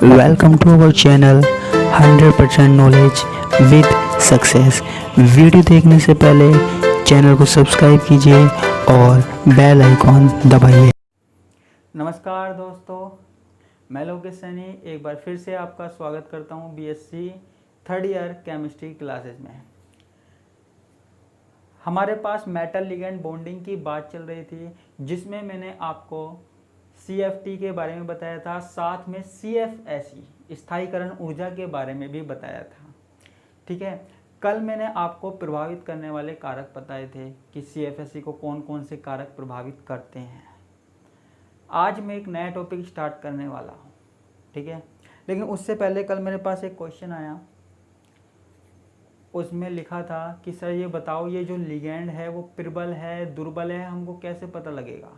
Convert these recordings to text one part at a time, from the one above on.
Welcome to our channel 100% knowledge with success. Video देखने से पहले चैनल को सब्सक्राइब कीजिए और बेल आइकॉन दबाइए। नमस्कार दोस्तों, मैं लोकेश सैनी एक बार फिर से आपका स्वागत करता हूं BSc third year chemistry classes में। हमारे पास मेटल लिगेंड बॉन्डिंग की बात चल रही थी, जिसमें मैंने आपको CFT के बारे में बताया था, साथ में CFSE स्थायीकरण ऊर्जा के बारे में भी बताया था। ठीक है, कल मैंने आपको प्रभावित करने वाले कारक बताए थे कि CFSE को कौन कौन से कारक प्रभावित करते हैं। आज मैं एक नया टॉपिक स्टार्ट करने वाला हूँ। ठीक है, लेकिन उससे पहले कल मेरे पास एक क्वेश्चन आया, उसमें लिखा था कि सर ये बताओ, ये जो लिगेंड है वो प्रबल है दुर्बल है, हमको कैसे पता लगेगा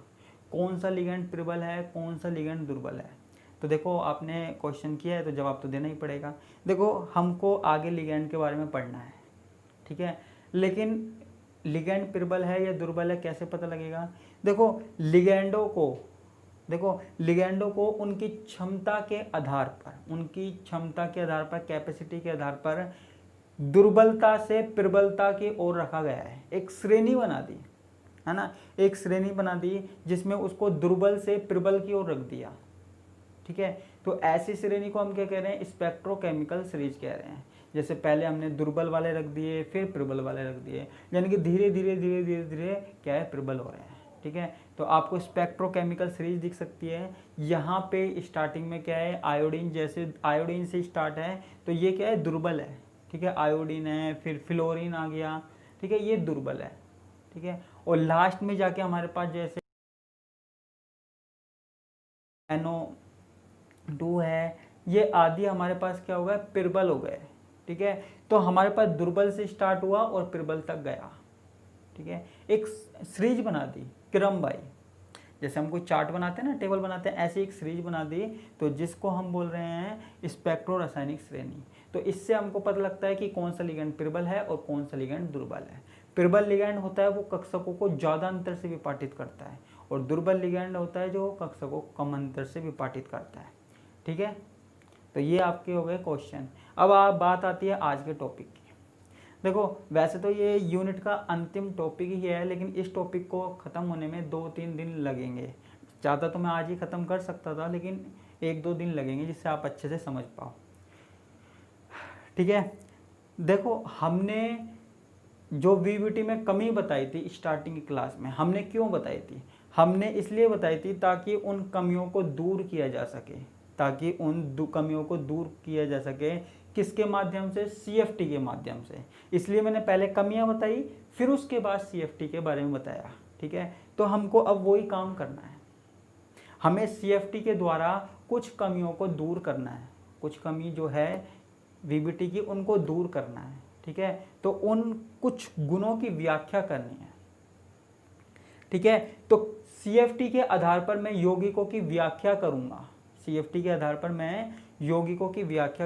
कौन सा लिगेंड प्रबल है कौन सा लिगेंड दुर्बल है। तो देखो, आपने क्वेश्चन किया है तो जवाब तो देना ही पड़ेगा। देखो, हमको आगे लिगेंड के बारे में पढ़ना है, ठीक है, लेकिन लिगेंड प्रबल है या दुर्बल है कैसे पता लगेगा। देखो, लिगेंडों को उनकी क्षमता के आधार पर, कैपेसिटी के आधार पर दुर्बलता से प्रबलता की ओर रखा गया है। एक श्रेणी बना दी है ना, एक श्रेणी बना दी जिसमें उसको दुर्बल से प्रबल की ओर रख दिया। ठीक है, तो ऐसी श्रेणी को हम क्या कह रहे हैं, स्पेक्ट्रोकेमिकल सीरीज कह रहे हैं। जैसे पहले हमने दुर्बल वाले रख दिए, फिर प्रबल वाले रख दिए, यानी कि धीरे धीरे क्या है, प्रबल हो रहे हैं। ठीक है, तो आपको स्पेक्ट्रोकेमिकल सीरीज दिख सकती है। यहाँ पे स्टार्टिंग में क्या है, आयोडीन, जैसे आयोडीन से स्टार्ट है तो ये क्या है, दुर्बल है। ठीक है, आयोडीन है, फिर फ्लोरीन आ गया। ठीक है, ये दुर्बल है। ठीक है, और लास्ट में जाके हमारे पास जैसे NO2 है, ये आदि हमारे पास क्या हो गया, प्रबल हो गए। ठीक है, तो हमारे पास दुर्बल से स्टार्ट हुआ और प्रबल तक गया। ठीक है, एक सीरीज बना दी क्रमवाई, जैसे हम कोई चार्ट बनाते हैं ना, टेबल बनाते हैं, ऐसे एक सीरीज बना दी, तो जिसको हम बोल रहे हैं स्पेक्ट्रो रासायनिक श्रेणी। तो इससे हमको पता लगता है कि कौन सा लिगेंड प्रबल है और कौन सा लिगेंड दुर्बल है। प्रबल लिगेंड होता है वो कक्षकों को ज़्यादा अंतर से विपाटित करता है, और दुर्बल लिगेंड होता है जो कक्षकों को कम अंतर से विपाटित करता है। ठीक है, तो ये आपके हो गए क्वेश्चन। अब आप बात आती है आज के टॉपिक की। देखो, वैसे तो ये यूनिट का अंतिम टॉपिक ही है, लेकिन इस टॉपिक को ख़त्म होने में 2-3 दिन लगेंगे। ज़्यादा तो मैं आज ही ख़त्म कर सकता था, लेकिन 1-2 दिन लगेंगे जिससे आप अच्छे से समझ पाओ। ठीक है, देखो, हमने जो VBT में कमी बताई थी स्टार्टिंग की क्लास में, हमने क्यों बताई थी, हमने इसलिए बताई थी ताकि उन कमियों को दूर किया जा सके, किसके माध्यम से, CFT के माध्यम से। इसलिए मैंने पहले कमियां बताई, फिर उसके बाद CFT के बारे में बताया। ठीक है, तो हमको अब वही काम करना है, हमें CFT के द्वारा कुछ कमियों को दूर करना है, कुछ कमी जो है VBT की उनको दूर करना है। ठीक है, तो उन कुछ गुणों की व्याख्या करनी है। ठीक है, तो CFT के आधार पर मैं यौगिकों की व्याख्या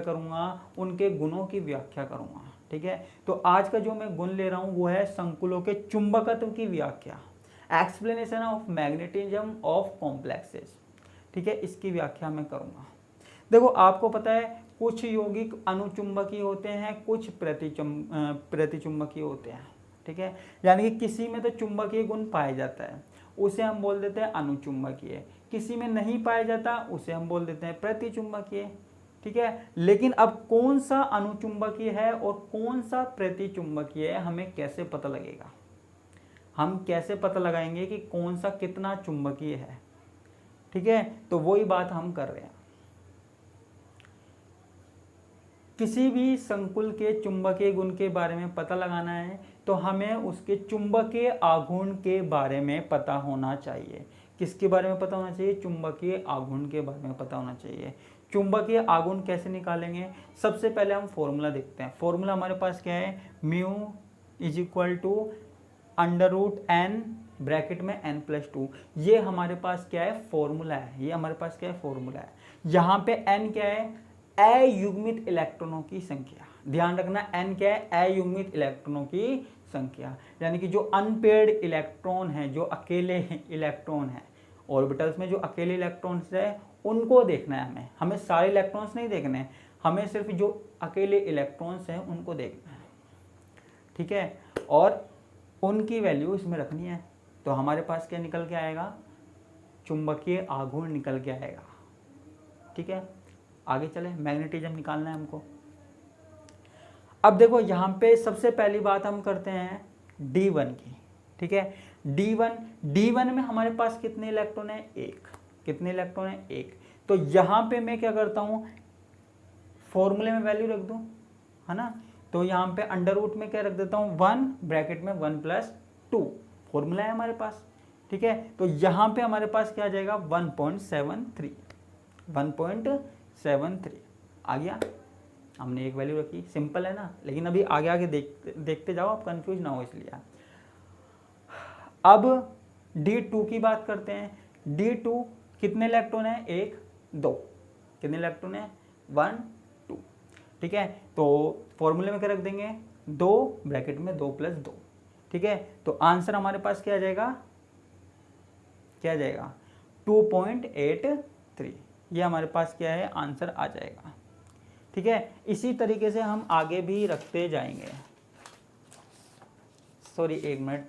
करूंगा, उनके गुणों की व्याख्या करूंगा। ठीक है, तो आज का जो मैं गुण ले रहा हूं वो है संकुलों के चुंबकत्व की व्याख्या, explanation of magnetism of complexes. ठीक है, इसकी व्याख्या मैं करूंगा। देखो, आपको पता है कुछ यौगिक अनुचुंबकीय होते हैं, कुछ प्रतिचुंबकीय होते हैं। ठीक है, यानी कि किसी में तो चुंबकीय गुण पाया जाता है, उसे हम बोल देते हैं अनुचुंबकीय, किसी में नहीं पाया जाता उसे हम बोल देते हैं प्रतिचुंबकीय। ठीक है, लेकिन अब कौन सा अनुचुंबकीय है और कौन सा प्रतिचुंबकीय है, हमें कैसे पता लगेगा, हम कैसे पता लगाएंगे कि कौन सा कितना चुंबकीय है। ठीक है, तो वही बात हम कर रहे हैं। किसी भी संकुल के चुंबकीय गुण के बारे में पता लगाना है तो हमें उसके चुंबकीय आघूर्ण के बारे में पता होना चाहिए। किसके बारे में पता होना चाहिए, चुंबकीय आघूर्ण के बारे में पता होना चाहिए। चुंबकीय आघूर्ण कैसे निकालेंगे, सबसे पहले हम फॉर्मूला देखते हैं। फॉर्मूला हमारे पास क्या है, mu is equal to √n bracket में n+2, ये हमारे पास क्या है, फॉर्मूला है। यहाँ पे n क्या है, अयुग्मित इलेक्ट्रॉनों की संख्या। ध्यान रखना, n क्या है, अयुग्मित इलेक्ट्रॉनों की संख्या, यानी कि जो अनपेयर्ड इलेक्ट्रॉन है, जो अकेले इलेक्ट्रॉन है, ऑर्बिटल्स में जो अकेले इलेक्ट्रॉन्स है उनको देखना है हमें, हमें सारे इलेक्ट्रॉन्स नहीं देखने हैं, हमें सिर्फ जो अकेले इलेक्ट्रॉन्स हैं उनको देखना है, ठीक है, और उनकी वैल्यू इसमें रखनी है। तो हमारे पास क्या निकल के आएगा, चुंबकीय आघूर्ण निकल के आएगा, ठीक है। आगे चले, मैग्नेटिज्म निकालना है हमको। अब देखो यहाँ पे सबसे पहली बात हम करते हैं D1 की, ठीक है। D1 में हमारे पास कितने इलेक्ट्रॉन है, एक। कितने इलेक्ट्रॉन है, एक। तो यहाँ पे मैं क्या करता हूँ, फॉर्मूले में वैल्यू रख दूँ, है ना। तो यहाँ पे अंडर रूट में क्या रख देता हूँ, 1 ब्रैकेट में 1 + 2 फॉर्मूला है हमारे पास, ठीक है। तो यहाँ पे हमारे पास क्या आ जाएगा, 1.73 आ गया। हमने एक वैल्यू रखी, सिंपल है ना। लेकिन अभी आगे आगे देखते जाओ, आप कंफ्यूज ना हो इसलिए। अब D2 की बात करते हैं। D2 कितने इलेक्ट्रॉन है, 1 2। कितने इलेक्ट्रॉन है, 1 2, ठीक है। तो फॉर्मूले में क्या रख देंगे, 2 ब्रैकेट में 2 + 2, ठीक है। तो आंसर हमारे पास क्या आ जाएगा, 2.83। ये हमारे पास क्या है, आंसर आ जाएगा, ठीक है। इसी तरीके से हम आगे भी रखते जाएंगे। Sorry, 1 minute.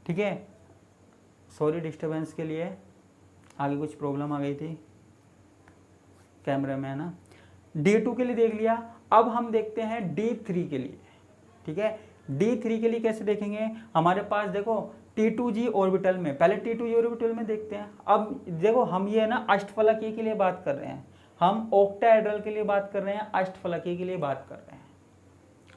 ठीक है, सॉरी डिस्टरबेंस के लिए, आगे कुछ प्रॉब्लम आ गई थी कैमरे में, है ना। D2 के लिए देख लिया। अब हम देखते हैं D3 के लिए, ठीक है। D3 के लिए कैसे देखेंगे, हमारे पास देखो T2g ऑर्बिटल में, पहले T2g ऑर्बिटल में देखते हैं। अब देखो हम ये ना अष्टफलकीय के लिए बात कर रहे हैं, हम ऑक्टाहेड्रल के लिए बात कर रहे हैं, अष्टफलकीय के लिए बात कर रहे हैं,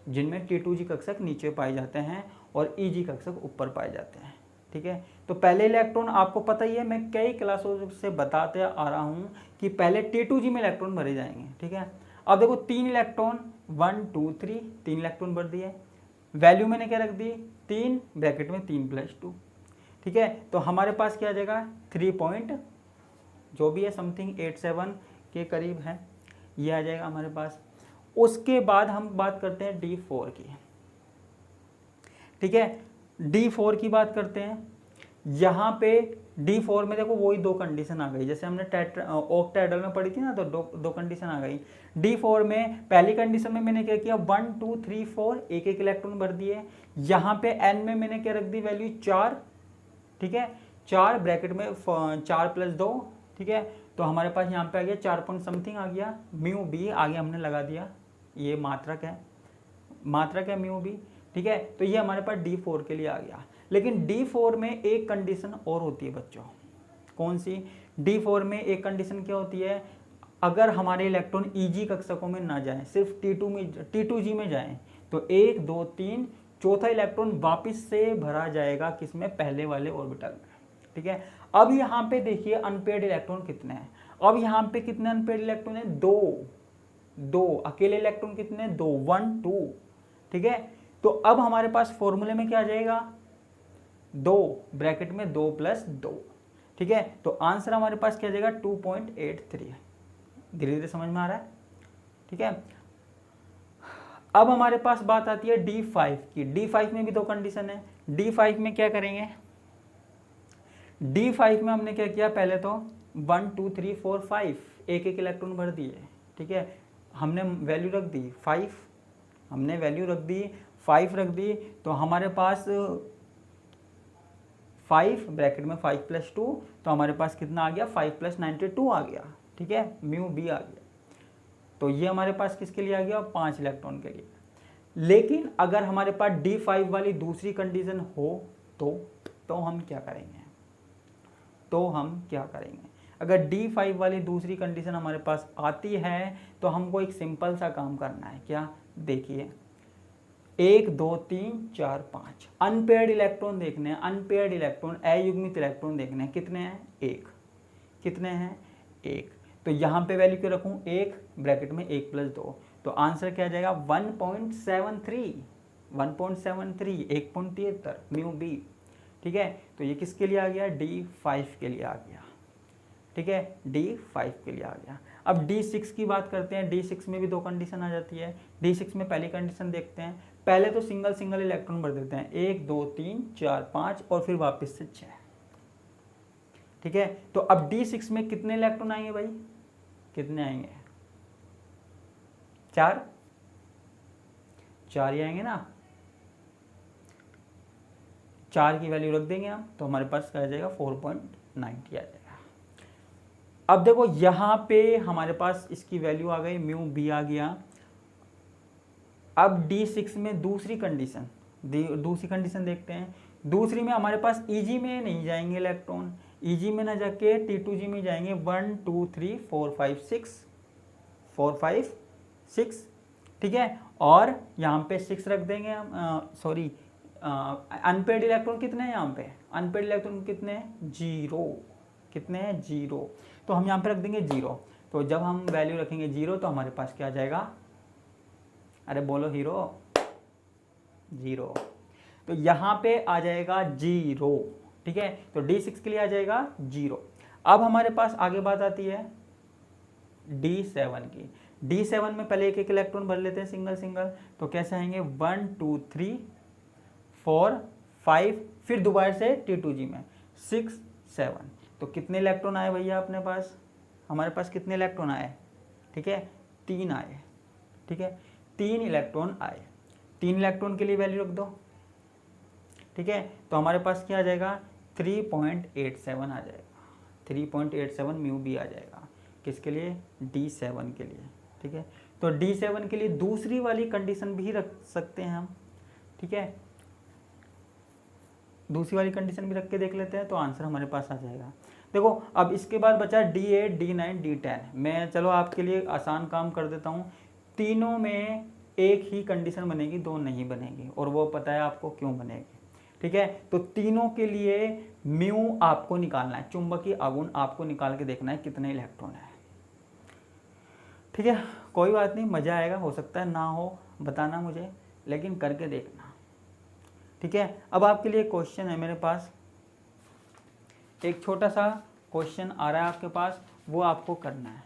जिनमें T2g कक्षक नीचे पाए जाते हैं और Eg कक्षक ऊपर पाए जाते हैं, ठीक है। तो पहले इलेक्ट्रॉन आपको पता ही है, मैं कई क्लासों से बताते आ रहा हूँ कि पहले T2g में इलेक्ट्रॉन भरे जाएंगे, ठीक है। अब देखो 3 इलेक्ट्रॉन, 1 2 3, 3 इलेक्ट्रॉन भर दिए। वैल्यू मैंने क्या रख दी, 3 ब्रैकेट में 3 + 2, ठीक है। तो हमारे पास क्या आ जाएगा, 3 जो भी है समथिंग 87 के करीब है, ये आ जाएगा हमारे पास। उसके बाद हम बात करते हैं D4 की, ठीक है। D4 की बात करते हैं। यहाँ पे D4 में देखो वही 2 कंडीशन आ गई, जैसे हमने ऑक्टाहेड्रल में पढ़ी थी ना, तो दो कंडीशन आ गई। D4 में पहली कंडीशन में मैंने क्या किया, 1 2 3 4 एक इलेक्ट्रॉन भर दिए। यहाँ पे N में मैंने क्या रख दी, वैल्यू 4, ठीक है। 4 ब्रैकेट में 4 + 2, ठीक है। तो हमारे पास यहाँ पे आ गया 4 पॉइंट समथिंग आ गया। μb आगे हमने लगा दिया, ये मात्रक है μb, ठीक है। तो ये हमारे पास D4 के लिए आ गया। लेकिन D4 में एक कंडीशन और होती है बच्चों, कौन सी, D4 में एक कंडीशन क्या होती है, अगर हमारे इलेक्ट्रॉन Eg कक्षकों में ना जाएं, सिर्फ T2g में जाएं, तो 1 2 3 चौथा इलेक्ट्रॉन वापस से भरा जाएगा, किसमें, पहले वाले ऑर्बिटल में, ठीक है। अब यहाँ पे देखिए अनपेयर्ड इलेक्ट्रॉन कितने हैं। अब यहाँ पे कितने अनपेयर्ड इलेक्ट्रॉन है, 2 अकेले इलेक्ट्रॉन कितने, 2 1 2, ठीक है। तो अब हमारे पास फॉर्मूले में क्या आ जाएगा, 2 ब्रैकेट में 2 + 2, ठीक है। तो आंसर हमारे पास क्या आ जाएगा, 2.83। धीरे धीरे समझ में आ रहा है, ठीक है। अब हमारे पास बात आती है D5 की। D5 में भी 2 कंडीशन है। D5 में क्या करेंगे, D5 में हमने क्या किया, पहले तो 1 2 3 4 5 एक इलेक्ट्रॉन भर दिए, ठीक है। हमने वैल्यू रख दी 5, हमने वैल्यू रख दी 5 रख दी। तो हमारे पास 5 ब्रैकेट में 5 + 2, तो हमारे पास कितना आ गया, 5 + 92 आ गया, ठीक है। μb आ गया। तो ये हमारे पास किसके लिए आ गया, 5 इलेक्ट्रॉन के लिए। लेकिन अगर हमारे पास D5 वाली दूसरी कंडीशन हो तो हम क्या करेंगे, अगर D5 वाली दूसरी कंडीशन हमारे पास आती है तो हमको एक सिंपल सा काम करना है। क्या, देखिए 1 2 3 4 5 अनपेयर्ड इलेक्ट्रॉन देखने हैं, अनपेयर्ड इलेक्ट्रॉन, अयुग्मित इलेक्ट्रॉन देखने हैं, कितने हैं, 1, कितने हैं, 1। तो यहाँ पे वैल्यू क्यों रखूँ, 1 ब्रैकेट में 1 + 2, तो आंसर क्या आ जाएगा, 1.73, 1.73 μb, ठीक है। तो ये किसके लिए आ गया, D5 के लिए आ गया, ठीक है, D5 के लिए आ गया। अब D6 की बात करते हैं। D6 में भी 2 कंडीशन आ जाती है। D6 में पहली कंडीशन देखते हैं, पहले तो सिंगल सिंगल इलेक्ट्रॉन भर देते हैं, 1 2 3 4 5 और फिर वापस से 6। ठीक है, तो अब D6 में कितने इलेक्ट्रॉन आएंगे भाई, कितने आएंगे, 4 ही आएंगे ना। 4 की वैल्यू रख देंगे हम, तो हमारे पास क्या आ जाएगा 4.90 आ जाएगा। अब देखो यहाँ पे हमारे पास इसकी वैल्यू आ गई, म्यू बी आ गया। अब D6 में दूसरी कंडीशन देखते हैं। दूसरी में हमारे पास Eg में नहीं जाएंगे इलेक्ट्रॉन, Eg में ना जाके T2G में जाएंगे। 1 2 3 4 5 6, ठीक है, और यहाँ पे 6 रख देंगे हम। सॉरी, अनपेड इलेक्ट्रॉन कितने हैं यहाँ पे, अनपेड इलेक्ट्रॉन कितने हैं, 0। कितने हैं, 0। तो हम यहाँ पे रख देंगे 0। तो जब हम वैल्यू रखेंगे 0 तो हमारे पास क्या आ जाएगा, अरे बोलो हीरो, 0। तो यहाँ पे आ जाएगा 0। ठीक है, तो D6 के लिए आ जाएगा 0। अब हमारे पास आगे बात आती है D7 की। D7 में पहले एक एक इलेक्ट्रॉन भर लेते हैं सिंगल सिंगल। तो कैसे आएंगे, 1 2 3 4 5, फिर दोबारा से T2G में 6 7। तो कितने इलेक्ट्रॉन आए भैया अपने पास, हमारे पास कितने इलेक्ट्रॉन आए, ठीक है, 3 आए। ठीक है, 3 इलेक्ट्रॉन आए। 3 इलेक्ट्रॉन के लिए वैल्यू रख दो। ठीक है, तो हमारे पास क्या आ जाएगा, 3.87 आ जाएगा। 3.87 म्यू बी आ जाएगा, किसके लिए, D7 के लिए। ठीक है, तो D7 के लिए दूसरी वाली कंडीशन भी रख सकते हैं हम। ठीक है, दूसरी वाली कंडीशन भी रख के देख लेते हैं, तो आंसर हमारे पास आ जाएगा। देखो अब इसके बाद बचा D8 D9 D10। मैं चलो आपके लिए आसान काम कर देता हूँ। तीनों में एक ही कंडीशन बनेगी, 2 नहीं बनेगी, और वो पता है आपको क्यों बनेगी। ठीक है, तो तीनों के लिए म्यू आपको निकालना है, चुंबकीय आघूर्ण आपको निकाल के देखना है कितने इलेक्ट्रॉन है। ठीक है, कोई बात नहीं, मज़ा आएगा, हो सकता है ना हो, बताना मुझे, लेकिन करके देखना। ठीक है, अब आपके लिए क्वेश्चन है मेरे पास, एक छोटा सा क्वेश्चन आ रहा है आपके पास, वो आपको करना है।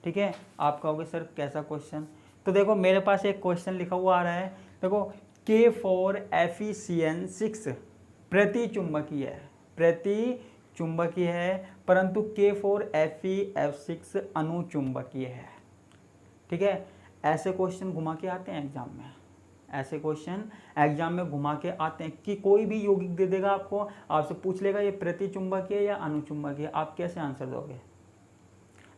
ठीक है, आप कहोगे सर कैसा क्वेश्चन, तो देखो मेरे पास एक क्वेश्चन लिखा हुआ आ रहा है। देखो K4FeCN6 प्रति चुंबकीय है, परंतु K4FeF6 अनुचुंबकीय है। ठीक है, ऐसे क्वेश्चन घुमा के आते हैं एग्जाम में, ऐसे क्वेश्चन एग्जाम में घुमा के आते हैं कि कोई भी यौगिक दे देगा आपको, आपसे पूछ लेगा ये प्रतिचुंबकीय या अनुचुंबकीय, आप कैसे आंसर दोगे।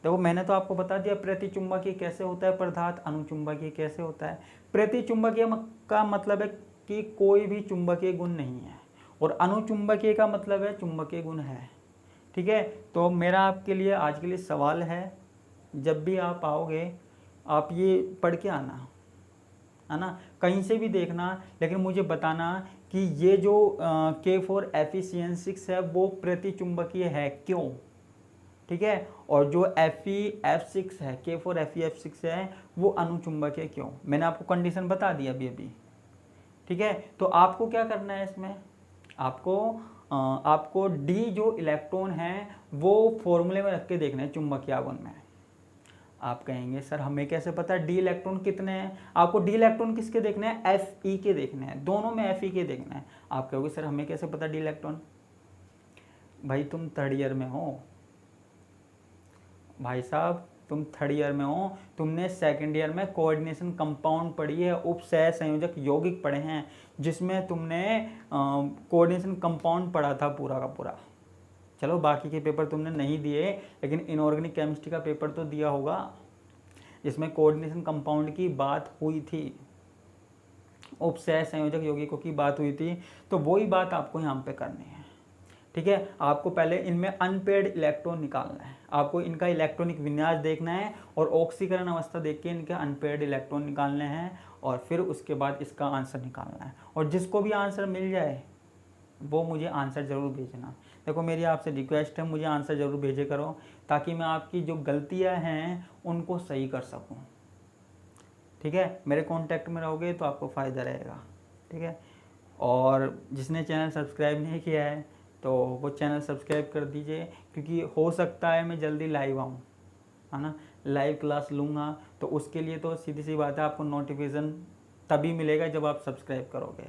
देखो मैंने तो आपको बता दिया प्रतिचुंबकीय कैसे होता है पदार्थ, अनुचुंबकीय कैसे होता है। प्रतिचुंबकीय का मतलब है कि कोई भी चुंबकीय गुण नहीं है, और अनुचुंबकीय का मतलब है चुंबकीय गुण है। ठीक है, तो मेरा आपके लिए आज के लिए सवाल है, जब भी आप आओगे आप ये पढ़ के आना, है ना, कहीं से भी देखना, लेकिन मुझे बताना कि ये जो K4FeCN6 है वो प्रतिचुंबकीय है क्यों। ठीक है, और जो FeF6 है, K4FeF6 है, वो अनुचुंबकीय क्यों। मैंने आपको कंडीशन बता दी अभी। ठीक है, तो आपको क्या करना है इसमें, आपको D जो इलेक्ट्रॉन है वो फॉर्मूले में रख के देखना है चुंबकीय आघूर्ण में। आप कहेंगे सर हमें कैसे पता डी इलेक्ट्रॉन कितने हैं, आपको डी इलेक्ट्रॉन किसके देखने हैं, Fe के देखने हैं, दोनों में Fe के देखना है। आप कहोगे सर हमें कैसे पता डी इलेक्ट्रॉन, भाई तुम 3rd ईयर में हो, भाई साहब तुम 3rd ईयर में हो, तुमने 2nd ईयर में कोऑर्डिनेशन कंपाउंड पढ़ी है, उपसह संयोजक यौगिक पढ़े हैं, जिसमें तुमने कोऑर्डिनेशन कंपाउंड पढ़ा था पूरा का पूरा। चलो बाकी के पेपर तुमने नहीं दिए, लेकिन इनऑर्गेनिक केमिस्ट्री का पेपर तो दिया होगा, जिसमें कोऑर्डिनेशन कंपाउंड की बात हुई थी, उपसह संयोजक यौगिकों की बात हुई थी। तो वही बात आपको यहाँ पे करनी है। ठीक है, आपको पहले इनमें अनपेड इलेक्ट्रॉन निकालना है, आपको इनका इलेक्ट्रॉनिक विन्यास देखना है, और ऑक्सीकरण अवस्था देख के इनके अनपेड इलेक्ट्रॉन निकालने हैं, और फिर उसके बाद इसका आंसर निकालना है। और जिसको भी आंसर मिल जाए वो मुझे आंसर ज़रूर भेजना। देखो मेरी आपसे रिक्वेस्ट है, मुझे आंसर ज़रूर भेजे करो, ताकि मैं आपकी जो गलतियां हैं उनको सही कर सकूं। ठीक है, मेरे कांटेक्ट में रहोगे तो आपको फ़ायदा रहेगा। ठीक है, और जिसने चैनल सब्सक्राइब नहीं किया है तो वो चैनल सब्सक्राइब कर दीजिए, क्योंकि हो सकता है मैं जल्दी लाइव आऊँ, है ना, लाइव क्लास लूँगा, तो उसके लिए तो सीधी सी बात है आपको नोटिफिकेशन तभी मिलेगा जब आप सब्सक्राइब करोगे,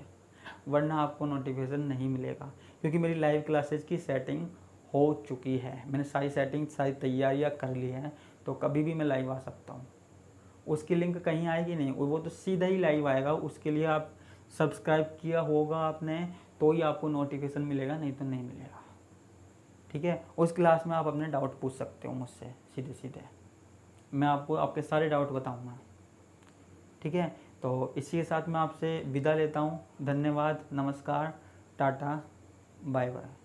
वरना आपको नोटिफिकेशन नहीं मिलेगा। क्योंकि मेरी लाइव क्लासेस की सेटिंग हो चुकी है, मैंने सारी सेटिंग सारी तैयारियां कर ली हैं, तो कभी भी मैं लाइव आ सकता हूँ। उसकी लिंक कहीं आएगी नहीं, वो तो सीधा ही लाइव आएगा। उसके लिए आप सब्सक्राइब किया होगा आपने, तो ही आपको नोटिफिकेशन मिलेगा, नहीं तो नहीं मिलेगा। ठीक है, उस क्लास में आप अपने डाउट पूछ सकते हो मुझसे सीधे सीधे, मैं आपको आपके सारे डाउट बताऊंगा। ठीक है, तो इसी के साथ मैं आपसे विदा लेता हूँ। धन्यवाद, नमस्कार, टाटा, बाय बाय।